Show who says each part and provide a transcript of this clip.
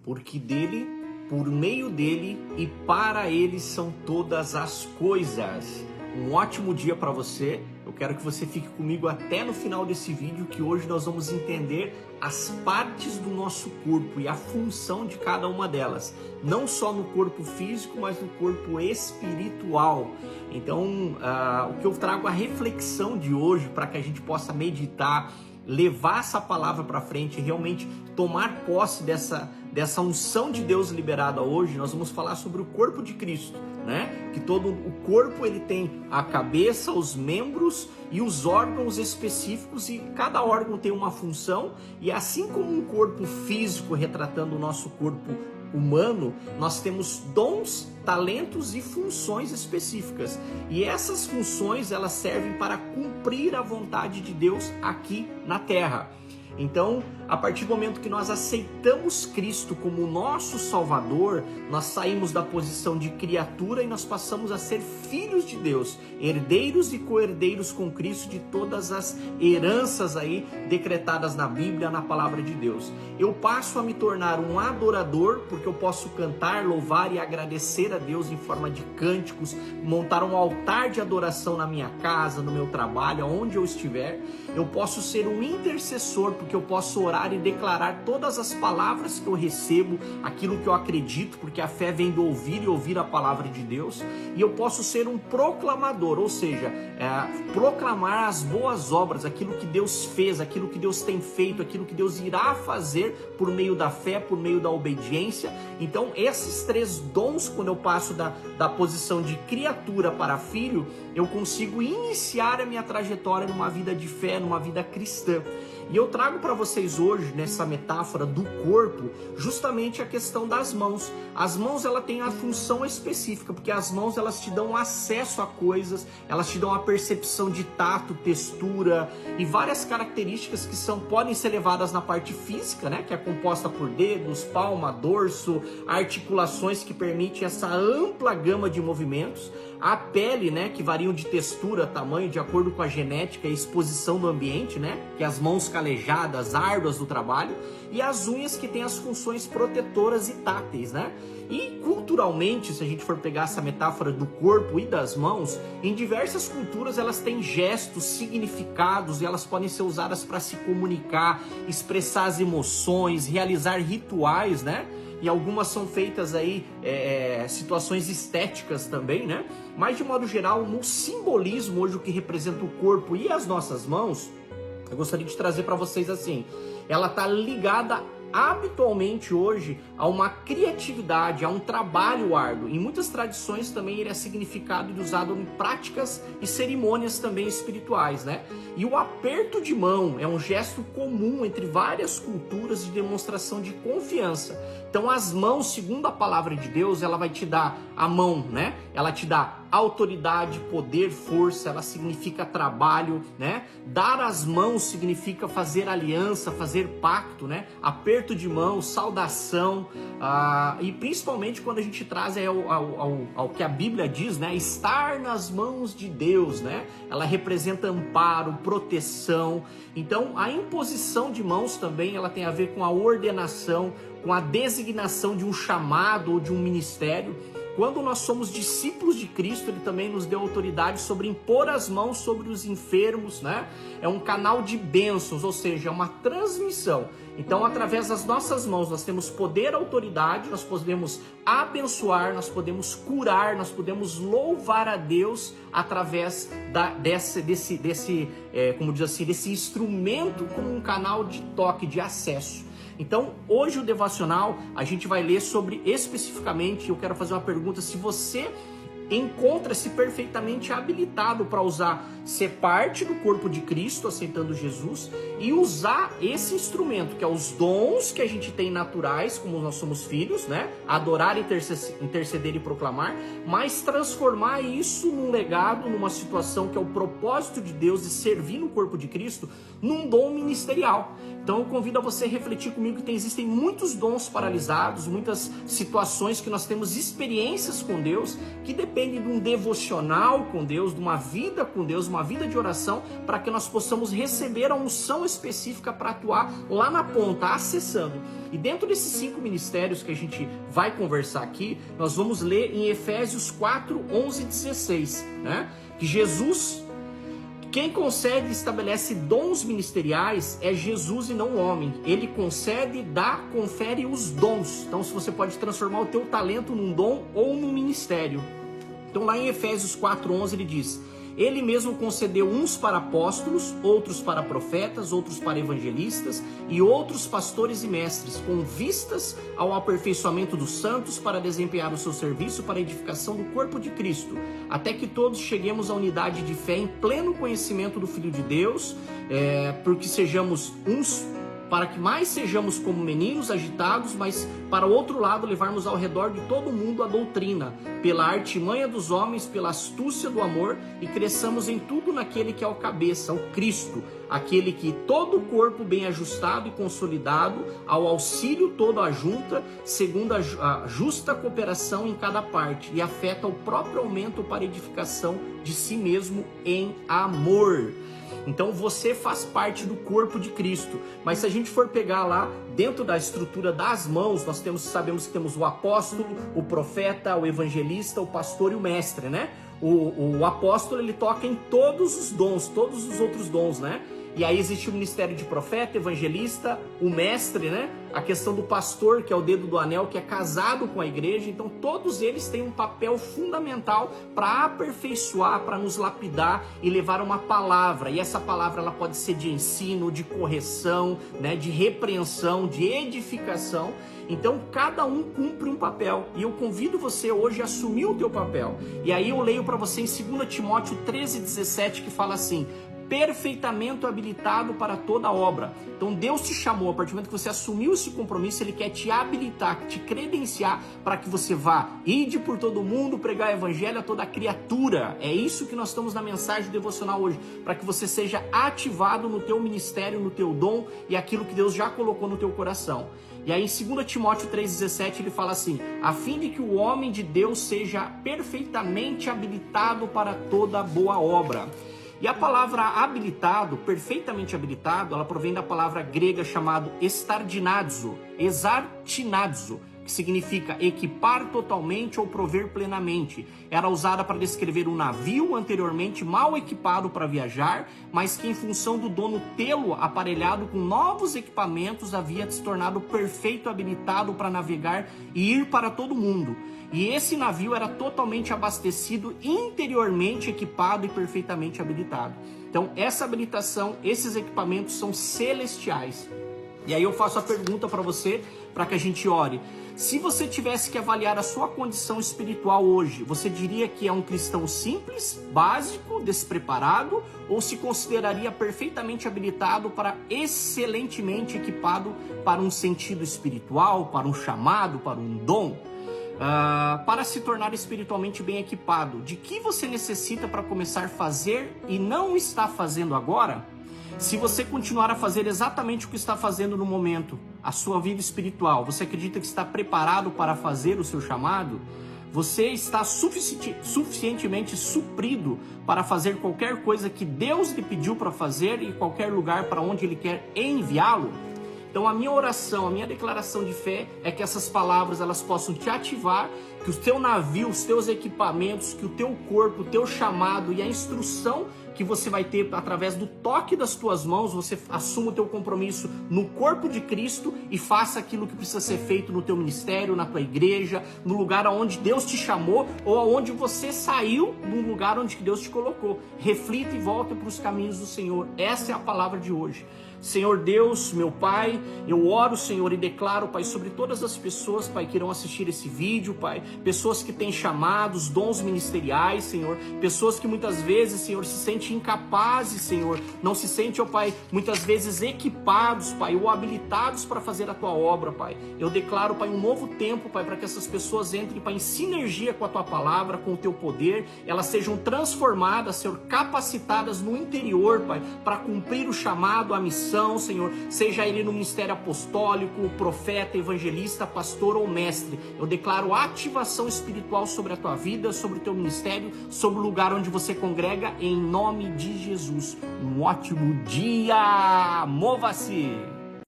Speaker 1: porque dele, por meio dele e para ele são todas as coisas. Um ótimo dia para você. Eu quero que você fique comigo até no final desse vídeo, que hoje nós vamos entender as partes do nosso corpo e a função de cada uma delas. Não só no corpo físico, mas no corpo espiritual. Então, o que eu trago a reflexão de hoje para que a gente possa meditar, levar essa palavra para frente e realmente tomar posse dessa unção de Deus liberada hoje. Nós vamos falar sobre o corpo de Cristo, né? Que todo o corpo ele tem a cabeça, os membros e os órgãos específicos, e cada órgão tem uma função. E assim como um corpo físico retratando o nosso corpo humano, nós temos dons, talentos e funções específicas. E essas funções elas servem para cumprir a vontade de Deus aqui na Terra. Então, a partir do momento que nós aceitamos Cristo como nosso Salvador, nós saímos da posição de criatura e nós passamos a ser filhos de Deus, herdeiros e co-herdeiros com Cristo de todas as heranças aí decretadas na Bíblia, na palavra de Deus. Eu passo a me tornar um adorador, porque eu posso cantar, louvar e agradecer a Deus em forma de cânticos, montar um altar de adoração na minha casa, no meu trabalho, aonde eu estiver. Eu posso ser um intercessor, porque eu posso orar e declarar todas as palavras que eu recebo, aquilo que eu acredito, porque a fé vem do ouvir e ouvir a palavra de Deus. E eu posso ser um proclamador, ou seja, proclamar as boas obras, aquilo que Deus fez, aquilo que Deus tem feito, aquilo que Deus irá fazer por meio da fé, por meio da obediência. Então, esses três dons, quando eu passo da posição de criatura para filho, eu consigo iniciar a minha trajetória numa vida de fé, numa vida cristã. E eu trago para vocês hoje, nessa metáfora do corpo, justamente a questão das mãos. As mãos, ela tem a função específica, porque as mãos, elas te dão acesso a coisas, elas te dão a percepção de tato, textura e várias características que podem ser levadas na parte física, né? Que é composta por dedos, palma, dorso, articulações que permitem essa ampla gama de movimentos. A pele, né, que variam de textura, tamanho, de acordo com a genética e exposição do ambiente, né, que as mãos calejadas, árduas do trabalho, e as unhas, que têm as funções protetoras e táteis, né? E culturalmente, se a gente for pegar essa metáfora do corpo e das mãos, em diversas culturas elas têm gestos, significados, e elas podem ser usadas para se comunicar, expressar as emoções, realizar rituais, né? E algumas são feitas aí, situações estéticas também, né? Mas de modo geral, no simbolismo hoje, o que representa o corpo e as nossas mãos, eu gostaria de trazer para vocês assim, ela está ligada habitualmente hoje a uma criatividade, a um trabalho árduo. Em muitas tradições também ele é significado e usado em práticas e cerimônias também espirituais, né? E o aperto de mão é um gesto comum entre várias culturas de demonstração de confiança. Então as mãos, segundo a palavra de Deus, ela vai te dar a mão, né? Ela te dá autoridade, poder, força, ela significa trabalho, né? Dar as mãos significa fazer aliança, fazer pacto, né? Aperto de mão, saudação, e principalmente quando a gente traz ao que a Bíblia diz, né? Estar nas mãos de Deus, né? Ela representa amparo, proteção. Então a imposição de mãos também, ela tem a ver com a ordenação, com a designação de um chamado ou de um ministério. Quando nós somos discípulos de Cristo, Ele também nos deu autoridade sobre impor as mãos sobre os enfermos, né? É um canal de bênçãos, ou seja, é uma transmissão. Então, através das nossas mãos, nós temos poder, autoridade, nós podemos abençoar, nós podemos curar, nós podemos louvar a Deus através desse instrumento como um canal de toque, de acesso. Então, hoje o devocional, a gente vai ler sobre especificamente, eu quero fazer uma pergunta, se você encontra-se perfeitamente habilitado para ser parte do corpo de Cristo, aceitando Jesus, e usar esse instrumento, que é os dons que a gente tem naturais, como nós somos filhos, né? Adorar, interceder e proclamar, mas transformar isso num legado, numa situação que é o propósito de Deus de servir no corpo de Cristo, num dom ministerial. Então eu convido a você refletir comigo que existem muitos dons paralisados, muitas situações que nós temos experiências com Deus, que dependem depende de um devocional com Deus, de uma vida com Deus, uma vida de oração, para que nós possamos receber a unção específica para atuar lá na ponta, acessando. E dentro desses 5 ministérios que a gente vai conversar aqui, nós vamos ler em Efésios 4, 11 e 16, né? Que Jesus, quem concede e estabelece dons ministeriais é Jesus e não o homem. Ele concede, dá, confere os dons. Então, se você pode transformar o teu talento num dom ou num ministério. Então, lá em Efésios 4:11 ele diz: Ele mesmo concedeu uns para apóstolos, outros para profetas, outros para evangelistas e outros pastores e mestres, com vistas ao aperfeiçoamento dos santos, para desempenhar o seu serviço para a edificação do corpo de Cristo, até que todos cheguemos à unidade de fé em pleno conhecimento do Filho de Deus, porque sejamos uns, para que mais sejamos como meninos agitados, mas para o outro lado levarmos ao redor de todo mundo a doutrina, pela artimanha dos homens, pela astúcia do amor, e cresçamos em tudo naquele que é o cabeça, o Cristo, aquele que todo o corpo bem ajustado e consolidado, ao auxílio todo ajunta, segundo a justa cooperação em cada parte, e afeta o próprio aumento para a edificação de si mesmo em amor. Então você faz parte do corpo de Cristo. Mas se a gente for pegar lá dentro da estrutura das mãos, nós sabemos que temos o apóstolo, o profeta, o evangelista, o pastor e o mestre, né? O apóstolo, ele toca em todos os dons, todos os outros dons, né? E aí existe o ministério de profeta, evangelista, o mestre, né? A questão do pastor, que é o dedo do anel, que é casado com a igreja. Então todos eles têm um papel fundamental para aperfeiçoar, para nos lapidar e levar uma palavra. E essa palavra ela pode ser de ensino, de correção, né? De repreensão, de edificação. Então cada um cumpre um papel. E eu convido você hoje a assumir o teu papel. E aí eu leio para você em 2 Timóteo 13:17, que fala assim: perfeitamente habilitado para toda obra. Então Deus te chamou, a partir do momento que você assumiu esse compromisso, Ele quer te habilitar, te credenciar para que você vá, ide por todo mundo, pregar o evangelho a toda criatura. É isso que nós estamos na mensagem devocional hoje, para que você seja ativado no teu ministério, no teu dom e aquilo que Deus já colocou no teu coração. E aí em 2 Timóteo 3,17 ele fala assim: a fim de que o homem de Deus seja perfeitamente habilitado para toda boa obra. E a palavra habilitado, perfeitamente habilitado, ela provém da palavra grega chamada estardinadzo, exartinadzo, que significa equipar totalmente ou prover plenamente. Era usada para descrever um navio anteriormente mal equipado para viajar, mas que em função do dono tê-lo aparelhado com novos equipamentos havia se tornado perfeito, habilitado para navegar e ir para todo mundo. E esse navio era totalmente abastecido, interiormente equipado e perfeitamente habilitado. Então essa habilitação, esses equipamentos são celestiais. E aí eu faço a pergunta para você, para que a gente ore. Se você tivesse que avaliar a sua condição espiritual hoje, você diria que é um cristão simples, básico, despreparado, ou se consideraria perfeitamente habilitado para excelentemente equipado para um sentido espiritual, para um chamado, para um dom? Para se tornar espiritualmente bem equipado, de que você necessita para começar a fazer e não está fazendo agora? Se você continuar a fazer exatamente o que está fazendo no momento, a sua vida espiritual, você acredita que está preparado para fazer o seu chamado? Você está suficientemente suprido para fazer qualquer coisa que Deus lhe pediu para fazer e qualquer lugar para onde Ele quer enviá-lo? Então a minha oração, a minha declaração de fé é que essas palavras elas possam te ativar, que o teu navio, os teus equipamentos, que o teu corpo, o teu chamado e a instrução que você vai ter através do toque das tuas mãos, você assuma o teu compromisso no corpo de Cristo e faça aquilo que precisa ser feito no teu ministério, na tua igreja, no lugar onde Deus te chamou ou aonde você saiu do lugar onde Deus te colocou. Reflita e volta para os caminhos do Senhor. Essa é a palavra de hoje. Senhor Deus, meu Pai, eu oro, Senhor, e declaro, Pai, sobre todas as pessoas, Pai, que irão assistir esse vídeo, Pai, pessoas que têm chamados, dons ministeriais, Senhor, pessoas que muitas vezes, Senhor, se sentem sente incapazes, Senhor, não se sente, ó Pai, muitas vezes equipados, Pai, ou habilitados para fazer a tua obra, Pai. Eu declaro, Pai, um novo tempo, Pai, para que essas pessoas entrem, Pai, em sinergia com a tua palavra, com o teu poder, elas sejam transformadas, Senhor, capacitadas no interior, Pai, para cumprir o chamado, a missão, Senhor, seja ele no ministério apostólico, profeta, evangelista, pastor ou mestre. Eu declaro ativação espiritual sobre a tua vida, sobre o teu ministério, sobre o lugar onde você congrega, em nome de Jesus. Um ótimo dia! Mova-se!